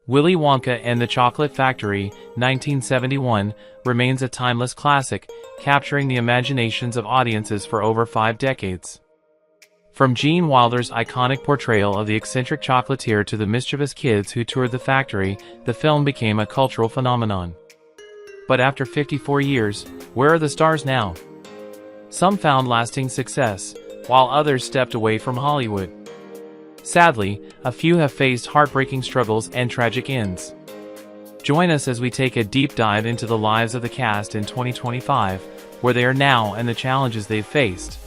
Willy Wonka and the Chocolate Factory, 1971, remains a timeless classic, capturing the imaginations of audiences for over 5 decades. From Gene Wilder's iconic portrayal of the eccentric chocolatier to the mischievous kids who toured the factory, the film became a cultural phenomenon. But after 54 years, where are the stars now? Some found lasting success, while others stepped away from Hollywood. Sadly, a few have faced heartbreaking struggles and tragic ends. Join us as we take a deep dive into the lives of the cast in 2025, where they are now and the challenges they've faced.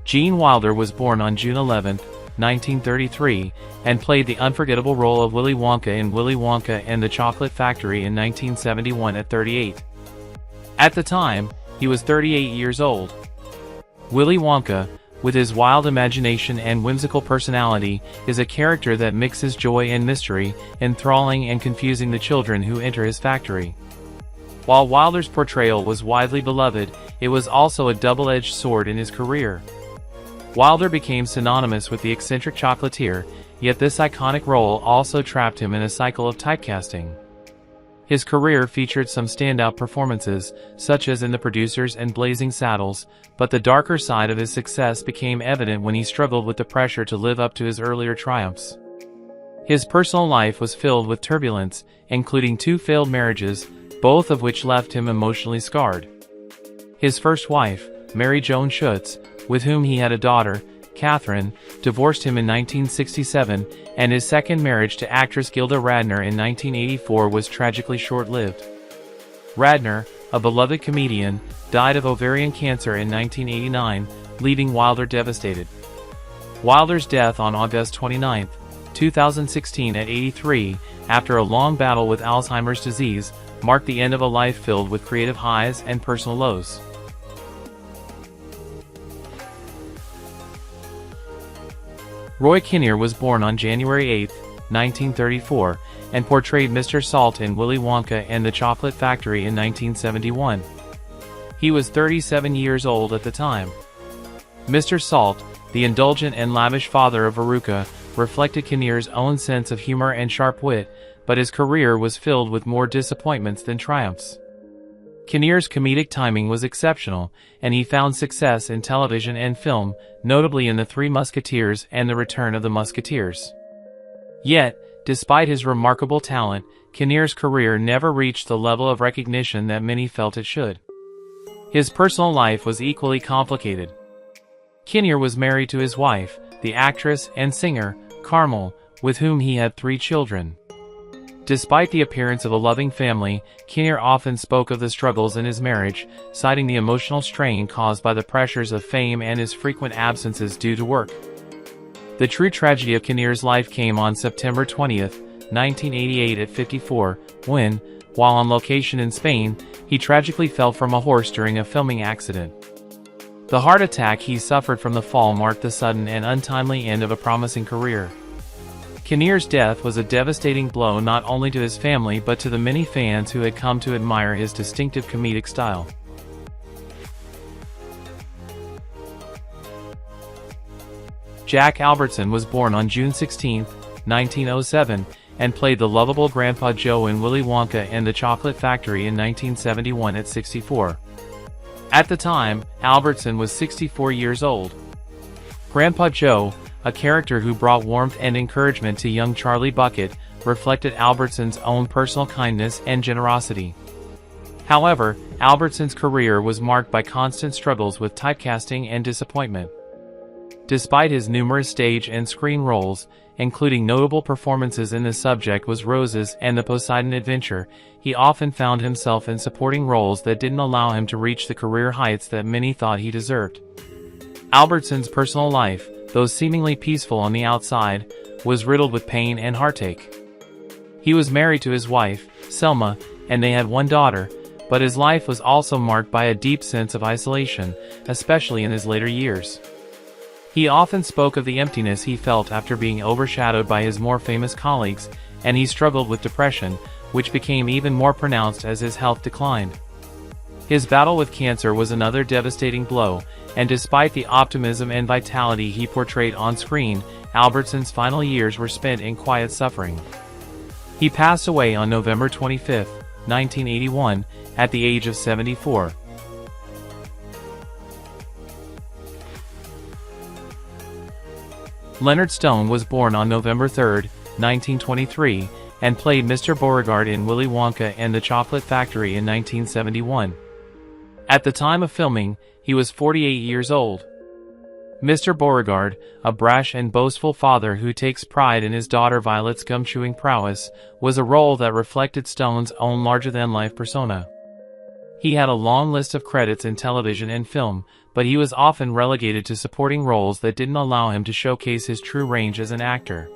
Gene Wilder was born on June 11, 1933, and played the unforgettable role of Willy Wonka in Willy Wonka and the Chocolate Factory in 1971 at 38. At the time, he was 38 years old. Willy Wonka, with his wild imagination and whimsical personality, is a character that mixes joy and mystery, enthralling and confusing the children who enter his factory. While Wilder's portrayal was widely beloved, it was also a double-edged sword in his career. Wilder became synonymous with the eccentric chocolatier, yet this iconic role also trapped him in a cycle of typecasting. His career featured some standout performances, such as in The Producers and Blazing Saddles, but the darker side of his success became evident when he struggled with the pressure to live up to his earlier triumphs. His personal life was filled with turbulence, including 2 failed marriages, both of which left him emotionally scarred. His first wife, Mary Joan Schutz, with whom he had a daughter, Catherine, divorced him in 1967, and his second marriage to actress Gilda Radner in 1984 was tragically short-lived. Radner, a beloved comedian, died of ovarian cancer in 1989, leaving Wilder devastated. Wilder's death on August 29, 2016 at 83, after a long battle with Alzheimer's disease, marked the end of a life filled with creative highs and personal lows. Roy Kinnear was born on January 8, 1934, and portrayed Mr. Salt in Willy Wonka and the Chocolate Factory in 1971. He was 37 years old at the time. Mr. Salt, the indulgent and lavish father of Veruca, reflected Kinnear's own sense of humor and sharp wit, but his career was filled with more disappointments than triumphs. Kinnear's comedic timing was exceptional, and he found success in television and film, notably in The Three Musketeers and The Return of the Musketeers. Yet, despite his remarkable talent, Kinnear's career never reached the level of recognition that many felt it should. His personal life was equally complicated. Kinnear was married to his wife, the actress and singer, Carmel, with whom he had 3 children. Despite the appearance of a loving family, Kinnear often spoke of the struggles in his marriage, citing the emotional strain caused by the pressures of fame and his frequent absences due to work. The true tragedy of Kinnear's life came on September 20, 1988 at 54, when, while on location in Spain, he tragically fell from a horse during a filming accident. The heart attack he suffered from the fall marked the sudden and untimely end of a promising career. Kinnear's death was a devastating blow not only to his family but to the many fans who had come to admire his distinctive comedic style. Jack Albertson was born on June 16, 1907, and played the lovable Grandpa Joe in Willy Wonka and the Chocolate Factory in 1971 at 64. At the time, Albertson was 64 years old. Grandpa Joe, a character who brought warmth and encouragement to young Charlie Bucket, reflected Albertson's own personal kindness and generosity. However, Albertson's career was marked by constant struggles with typecasting and disappointment. Despite his numerous stage and screen roles, including notable performances in The Subject Was Roses and The Poseidon Adventure, he often found himself in supporting roles that didn't allow him to reach the career heights that many thought he deserved. Albertson's personal life, though seemingly peaceful on the outside, was riddled with pain and heartache. He was married to his wife, Selma, and they had 1 daughter, but his life was also marked by a deep sense of isolation, especially in his later years. He often spoke of the emptiness he felt after being overshadowed by his more famous colleagues, and he struggled with depression, which became even more pronounced as his health declined. His battle with cancer was another devastating blow, and despite the optimism and vitality he portrayed on screen, Albertson's final years were spent in quiet suffering. He passed away on November 25, 1981, at the age of 74. Leonard Stone was born on November 3, 1923, and played Mr. Beauregard in Willy Wonka and the Chocolate Factory in 1971. At the time of filming, he was 48 years old. Mr. Beauregard, a brash and boastful father who takes pride in his daughter Violet's gum-chewing prowess, was a role that reflected Stone's own larger-than-life persona. He had a long list of credits in television and film, but he was often relegated to supporting roles that didn't allow him to showcase his true range as an actor.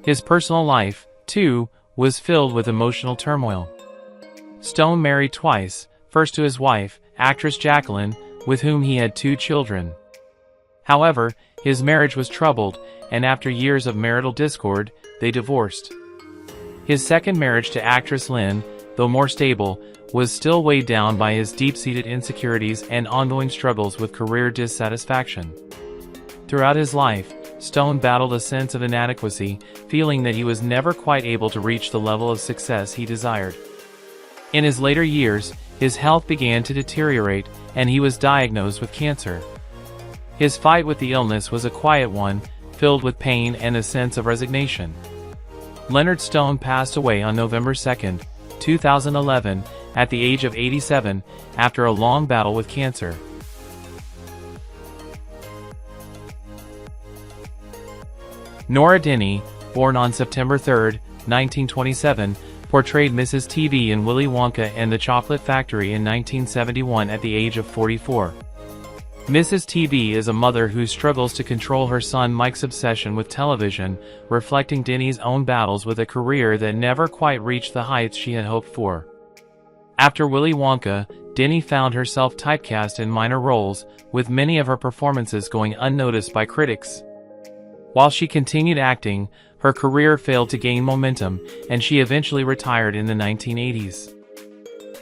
His personal life, too, was filled with emotional turmoil. Stone married twice, first to his wife, actress Jacqueline, with whom he had 2 children. However, his marriage was troubled, and after years of marital discord, they divorced. His second marriage to actress Lynn, though more stable, was still weighed down by his deep-seated insecurities and ongoing struggles with career dissatisfaction. Throughout his life, Stone battled a sense of inadequacy, feeling that he was never quite able to reach the level of success he desired. In his later years, his health began to deteriorate, and he was diagnosed with cancer. His fight with the illness was a quiet one, filled with pain and a sense of resignation. Leonard Stone passed away on November 2, 2011, at the age of 87, after a long battle with cancer. Nora Denney, born on September 3, 1927, portrayed Mrs. TV in Willy Wonka and the Chocolate Factory in 1971 at the age of 44. Mrs. TV is a mother who struggles to control her son Mike's obsession with television, reflecting Denney's own battles with a career that never quite reached the heights she had hoped for. After Willy Wonka, Denney found herself typecast in minor roles, with many of her performances going unnoticed by critics. While she continued acting, her career failed to gain momentum, and she eventually retired in the 1980s.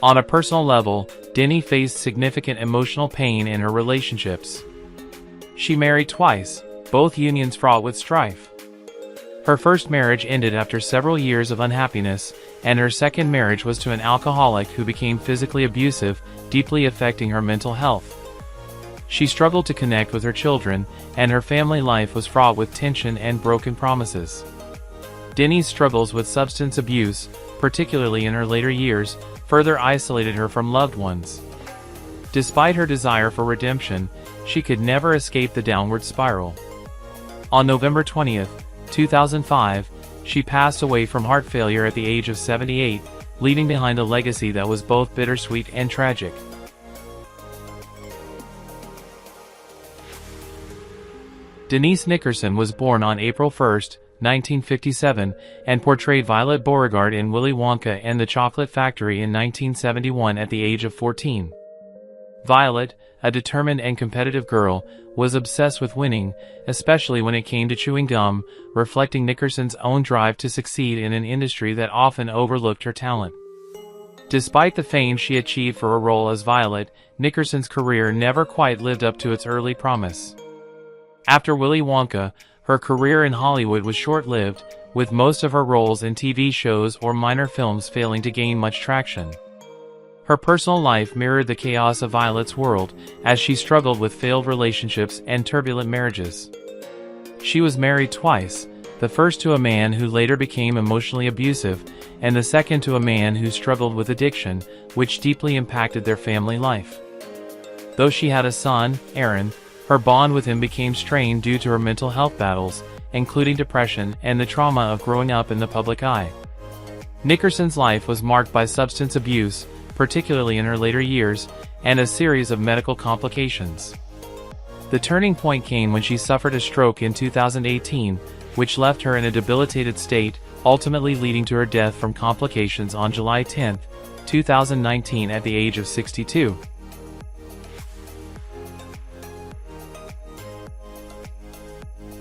On a personal level, Denney faced significant emotional pain in her relationships. She married twice, both unions fraught with strife. Her first marriage ended after several years of unhappiness, and her second marriage was to an alcoholic who became physically abusive, deeply affecting her mental health. She struggled to connect with her children, and her family life was fraught with tension and broken promises. Denney's struggles with substance abuse, particularly in her later years, further isolated her from loved ones. Despite her desire for redemption, she could never escape the downward spiral. On November 20, 2005, she passed away from heart failure at the age of 78, leaving behind a legacy that was both bittersweet and tragic. Denise Nickerson was born on April 1, 1957, and portrayed Violet Beauregard in Willy Wonka and the Chocolate Factory in 1971 at the age of 14. Violet, a determined and competitive girl, was obsessed with winning, especially when it came to chewing gum, reflecting Nickerson's own drive to succeed in an industry that often overlooked her talent. Despite the fame she achieved for her role as Violet, Nickerson's career never quite lived up to its early promise. After Willy Wonka, her career in Hollywood was short-lived, with most of her roles in TV shows or minor films failing to gain much traction. Her personal life mirrored the chaos of Violet's world, as she struggled with failed relationships and turbulent marriages. She was married twice, the first to a man who later became emotionally abusive, and the second to a man who struggled with addiction, which deeply impacted their family life. Though she had a son, Aaron, her bond with him became strained due to her mental health battles, including depression and the trauma of growing up in the public eye. Nickerson's life was marked by substance abuse, particularly in her later years, and a series of medical complications. The turning point came when she suffered a stroke in 2018, which left her in a debilitated state, ultimately leading to her death from complications on July 10, 2019 at the age of 62.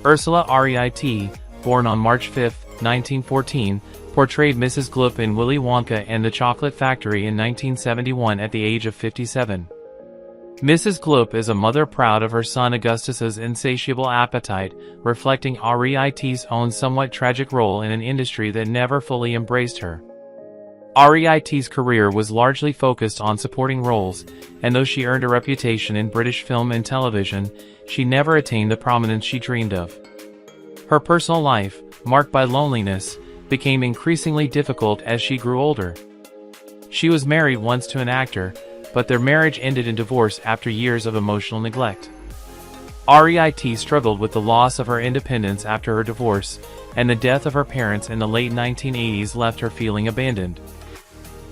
Ursula Reit, born on March 5, 1914, portrayed Mrs. Gloop in Willy Wonka and the Chocolate Factory in 1971 at the age of 57. Mrs. Gloop is a mother proud of her son Augustus's insatiable appetite, reflecting Reit's own somewhat tragic role in an industry that never fully embraced her. Reit's career was largely focused on supporting roles, and though she earned a reputation in British film and television, she never attained the prominence she dreamed of. Her personal life, marked by loneliness, became increasingly difficult as she grew older. She was married once to an actor, but their marriage ended in divorce after years of emotional neglect. Reit struggled with the loss of her independence after her divorce, and the death of her parents in the late 1980s left her feeling abandoned.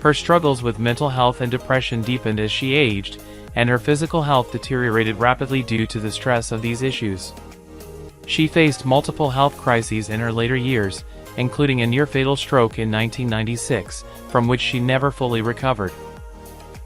Her struggles with mental health and depression deepened as she aged, and her physical health deteriorated rapidly due to the stress of these issues. She faced multiple health crises in her later years, including a near-fatal stroke in 1996, from which she never fully recovered.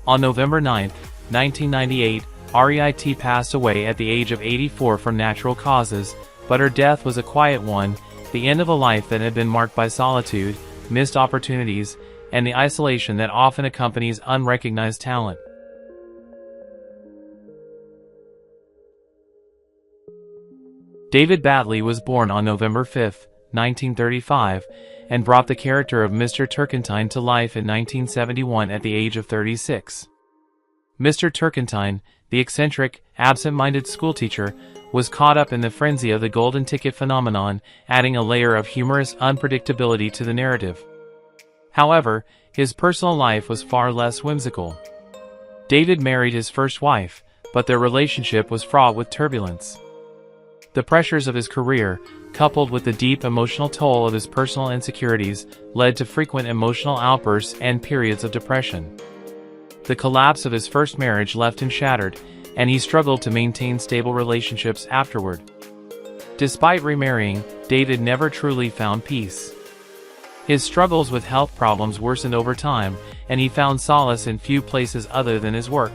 On November 9, 1998, Reit passed away at the age of 84 from natural causes, but her death was a quiet one, the end of a life that had been marked by solitude, missed opportunities, and the isolation that often accompanies unrecognized talent. David Battley was born on November 5, 1935, and brought the character of Mr. Turkentine to life in 1971 at the age of 36. Mr. Turkentine, the eccentric, absent-minded schoolteacher, was caught up in the frenzy of the golden ticket phenomenon, adding a layer of humorous unpredictability to the narrative. However, his personal life was far less whimsical. David married his first wife, but their relationship was fraught with turbulence. The pressures of his career, coupled with the deep emotional toll of his personal insecurities, led to frequent emotional outbursts and periods of depression. The collapse of his first marriage left him shattered, and he struggled to maintain stable relationships afterward. Despite remarrying, David never truly found peace. His struggles with health problems worsened over time, and he found solace in few places other than his work.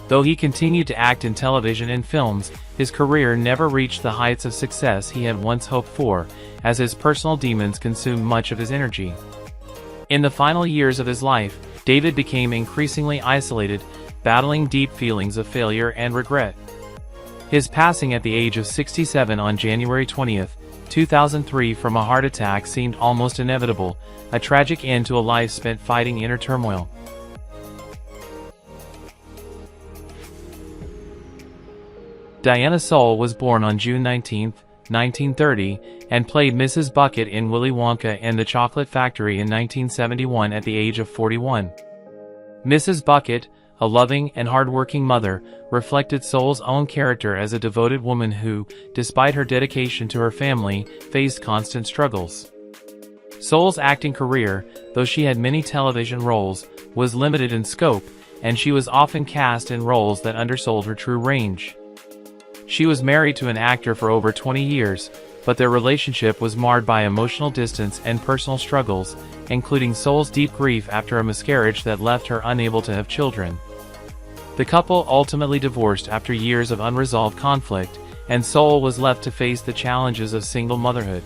Though he continued to act in television and films, his career never reached the heights of success he had once hoped for, as his personal demons consumed much of his energy. In the final years of his life, David became increasingly isolated, battling deep feelings of failure and regret. His passing at the age of 67 on January 20, 2003 from a heart attack seemed almost inevitable, a tragic end to a life spent fighting inner turmoil. Diana Sowle was born on June 19, 1930, and played Mrs. Bucket in Willy Wonka and the Chocolate Factory in 1971 at the age of 41. Mrs. Bucket, a loving and hard-working mother, reflected Sowle's own character as a devoted woman who, despite her dedication to her family, faced constant struggles. Sowle's acting career, though she had many television roles, was limited in scope, and she was often cast in roles that undersold her true range. She was married to an actor for over 20 years, but their relationship was marred by emotional distance and personal struggles, including Sowle's deep grief after a miscarriage that left her unable to have children. The couple ultimately divorced after years of unresolved conflict, and Sowle was left to face the challenges of single motherhood.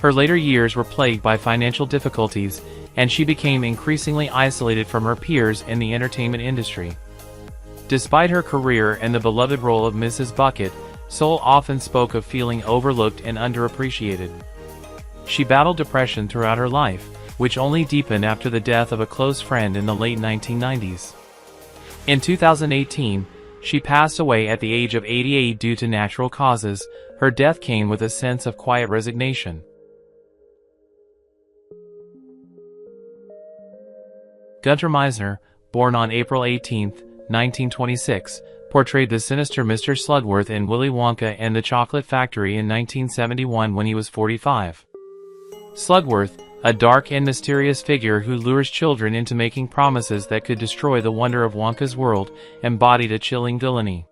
Her later years were plagued by financial difficulties, and she became increasingly isolated from her peers in the entertainment industry. Despite her career and the beloved role of Mrs. Bucket, Sowle often spoke of feeling overlooked and underappreciated. She battled depression throughout her life, which only deepened after the death of a close friend in the late 1990s. In 2018, she passed away at the age of 88 due to natural causes. Her death came with a sense of quiet resignation. Günter Meisner, born on April 18, 1926, portrayed the sinister Mr. Slugworth in Willy Wonka and the Chocolate Factory in 1971 when he was 45. Slugworth, a dark and mysterious figure who lures children into making promises that could destroy the wonder of Wonka's world, embodied a chilling villainy.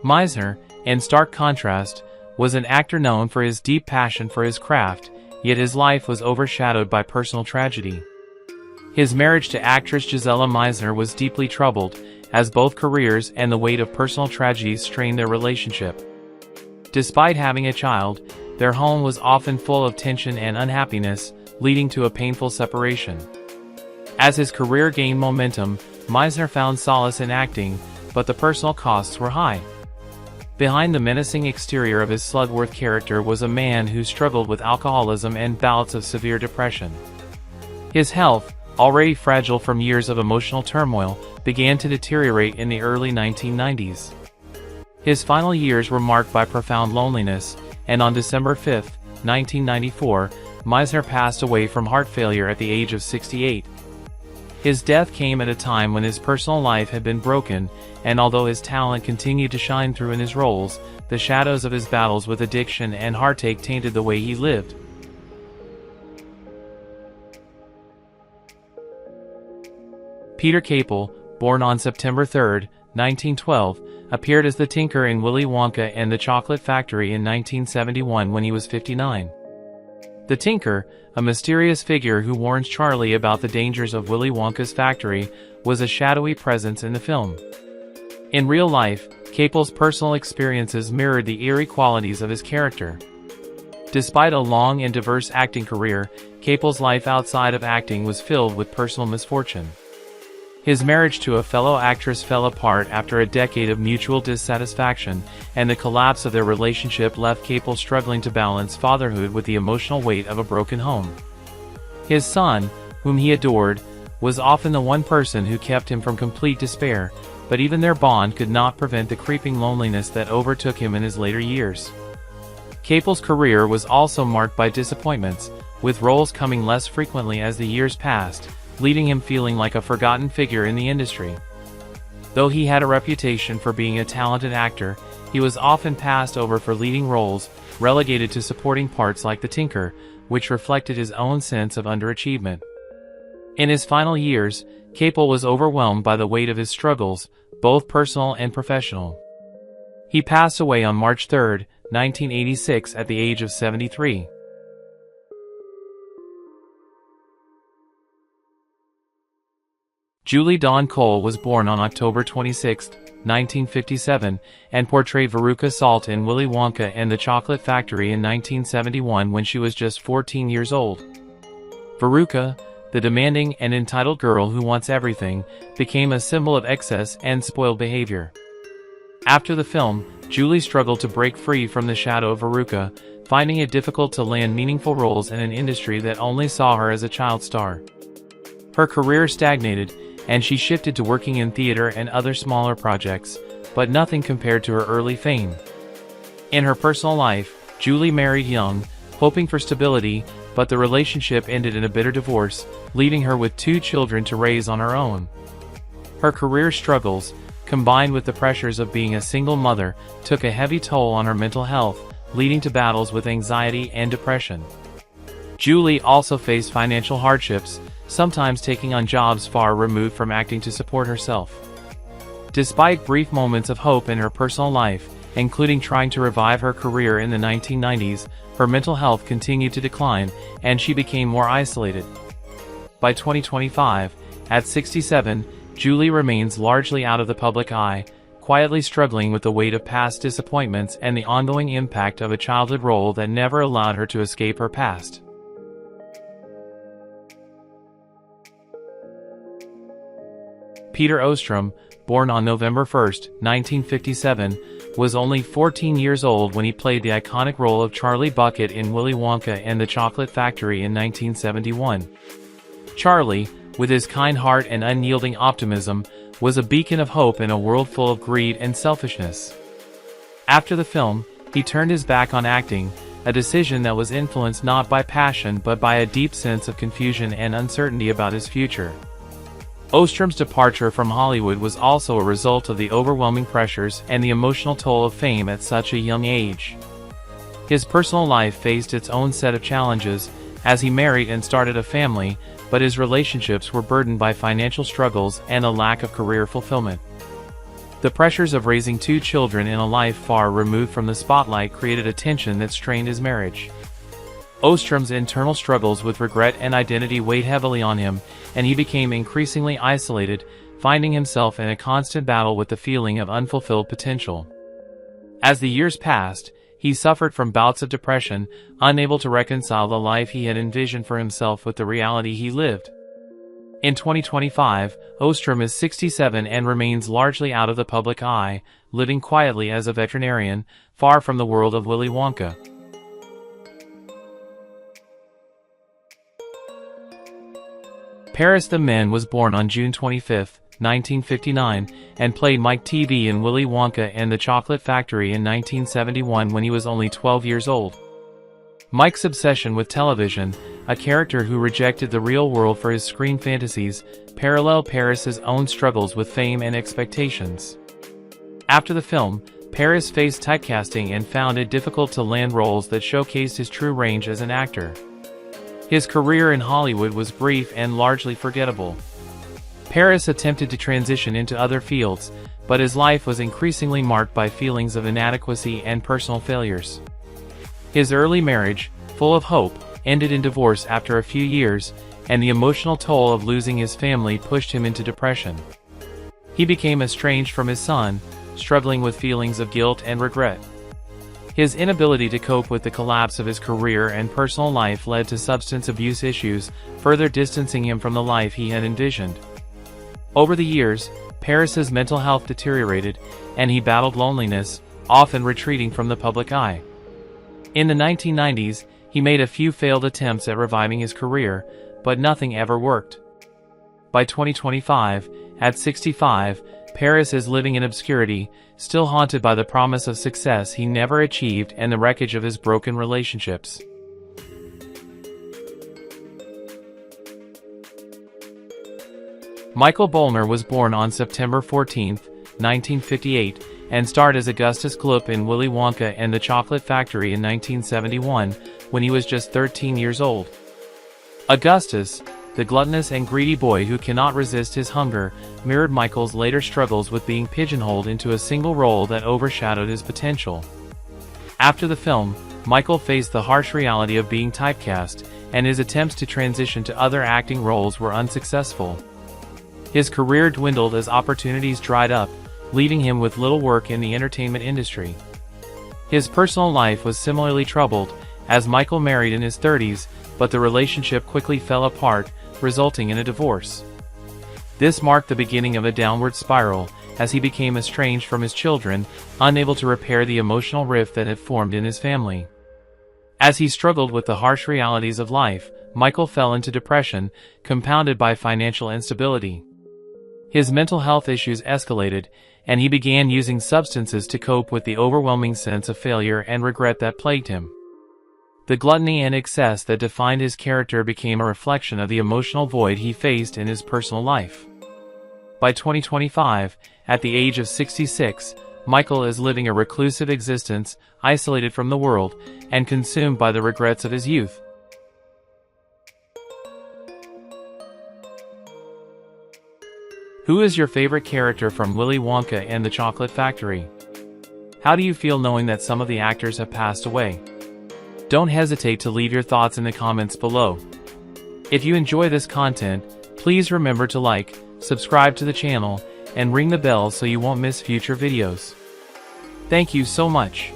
Meisner, in stark contrast, was an actor known for his deep passion for his craft, yet his life was overshadowed by personal tragedy. His marriage to actress Gisela Meisner was deeply troubled, as both careers and the weight of personal tragedies strained their relationship. Despite having a child, their home was often full of tension and unhappiness, leading to a painful separation. As his career gained momentum, Meisner found solace in acting, but the personal costs were high. Behind the menacing exterior of his Slugworth character was a man who struggled with alcoholism and bouts of severe depression. His health, already fragile from years of emotional turmoil, began to deteriorate in the early 1990s. His final years were marked by profound loneliness, and on December 5, 1994, Meisner passed away from heart failure at the age of 68. His death came at a time when his personal life had been broken, and although his talent continued to shine through in his roles, the shadows of his battles with addiction and heartache tainted the way he lived. Peter Capell, born on September 3, 1912, appeared as the Tinker in Willy Wonka and the Chocolate Factory in 1971 when he was 59. The Tinker, a mysterious figure who warns Charlie about the dangers of Willy Wonka's factory, was a shadowy presence in the film. In real life, Capell's personal experiences mirrored the eerie qualities of his character. Despite a long and diverse acting career, Capell's life outside of acting was filled with personal misfortune. His marriage to a fellow actress fell apart after a decade of mutual dissatisfaction, and the collapse of their relationship left Capell struggling to balance fatherhood with the emotional weight of a broken home. His son, whom he adored, was often the one person who kept him from complete despair, but even their bond could not prevent the creeping loneliness that overtook him in his later years. Capell's career was also marked by disappointments, with roles coming less frequently as the years passed, leaving him feeling like a forgotten figure in the industry. Though he had a reputation for being a talented actor, he was often passed over for leading roles, relegated to supporting parts like the Tinker, which reflected his own sense of underachievement. In his final years, Capell was overwhelmed by the weight of his struggles, both personal and professional. He passed away on March 3, 1986 at the age of 73. Julie Dawn Cole was born on October 26, 1957, and portrayed Veruca Salt in Willy Wonka and the Chocolate Factory in 1971 when she was just 14 years old. Veruca, the demanding and entitled girl who wants everything, became a symbol of excess and spoiled behavior. After the film, Julie struggled to break free from the shadow of Veruca, finding it difficult to land meaningful roles in an industry that only saw her as a child star. Her career stagnated, and she shifted to working in theater and other smaller projects, but nothing compared to her early fame. In her personal life, Julie married young, hoping for stability, but the relationship ended in a bitter divorce, leaving her with 2 children to raise on her own. Her career struggles, combined with the pressures of being a single mother, took a heavy toll on her mental health, leading to battles with anxiety and depression. Julie also faced financial hardships, sometimes taking on jobs far removed from acting to support herself. Despite brief moments of hope in her personal life, including trying to revive her career in the 1990s, her mental health continued to decline, and she became more isolated. By 2025, at 67, Julie remains largely out of the public eye, quietly struggling with the weight of past disappointments and the ongoing impact of a childhood role that never allowed her to escape her past. Peter Ostrum, born on November 1, 1957, was only 14 years old when he played the iconic role of Charlie Bucket in Willy Wonka and the Chocolate Factory in 1971. Charlie, with his kind heart and unyielding optimism, was a beacon of hope in a world full of greed and selfishness. After the film, he turned his back on acting, a decision that was influenced not by passion but by a deep sense of confusion and uncertainty about his future. Ostrom's departure from Hollywood was also a result of the overwhelming pressures and the emotional toll of fame at such a young age. His personal life faced its own set of challenges, as he married and started a family, but his relationships were burdened by financial struggles and a lack of career fulfillment. The pressures of raising 2 children in a life far removed from the spotlight created a tension that strained his marriage. Ostrom's internal struggles with regret and identity weighed heavily on him, and he became increasingly isolated, finding himself in a constant battle with the feeling of unfulfilled potential. As the years passed, he suffered from bouts of depression, unable to reconcile the life he had envisioned for himself with the reality he lived. In 2025, Ostrum is 67 and remains largely out of the public eye, living quietly as a veterinarian, far from the world of Willy Wonka. Paris Themmen was born on June 25, 1959, and played Mike TV in Willy Wonka and the Chocolate Factory in 1971 when he was only 12 years old. Mike's obsession with television, a character who rejected the real world for his screen fantasies, paralleled Paris's own struggles with fame and expectations. After the film, Paris faced typecasting and found it difficult to land roles that showcased his true range as an actor. His career in Hollywood was brief and largely forgettable. Paris attempted to transition into other fields, but his life was increasingly marked by feelings of inadequacy and personal failures. His early marriage, full of hope, ended in divorce after a few years, and the emotional toll of losing his family pushed him into depression. He became estranged from his son, struggling with feelings of guilt and regret. His inability to cope with the collapse of his career and personal life led to substance abuse issues, further distancing him from the life he had envisioned. Over the years, Paris's mental health deteriorated, and he battled loneliness, often retreating from the public eye. In the 1990s, he made a few failed attempts at reviving his career, but nothing ever worked. By 2025, at 65, Paris is living in obscurity, still haunted by the promise of success he never achieved and the wreckage of his broken relationships. Michael Böllner was born on September 14, 1958, and starred as Augustus Gloop in Willy Wonka and the Chocolate Factory in 1971, when he was just 13 years old. Augustus, the gluttonous and greedy boy who cannot resist his hunger, mirrored Michael's later struggles with being pigeonholed into a single role that overshadowed his potential. After the film, Michael faced the harsh reality of being typecast, and his attempts to transition to other acting roles were unsuccessful. His career dwindled as opportunities dried up, leaving him with little work in the entertainment industry. His personal life was similarly troubled, as Michael married in his 30s, but the relationship quickly fell apart, resulting in a divorce. This marked the beginning of a downward spiral, as he became estranged from his children, unable to repair the emotional rift that had formed in his family. As he struggled with the harsh realities of life, Michael fell into depression, compounded by financial instability. His mental health issues escalated, and he began using substances to cope with the overwhelming sense of failure and regret that plagued him. The gluttony and excess that defined his character became a reflection of the emotional void he faced in his personal life. By 2025, at the age of 66, Michael is living a reclusive existence, isolated from the world, and consumed by the regrets of his youth. Who is your favorite character from Willy Wonka and the Chocolate Factory? How do you feel knowing that some of the actors have passed away? Don't hesitate to leave your thoughts in the comments below. If you enjoy this content, please remember to like, subscribe to the channel, and ring the bell so you won't miss future videos. Thank you so much.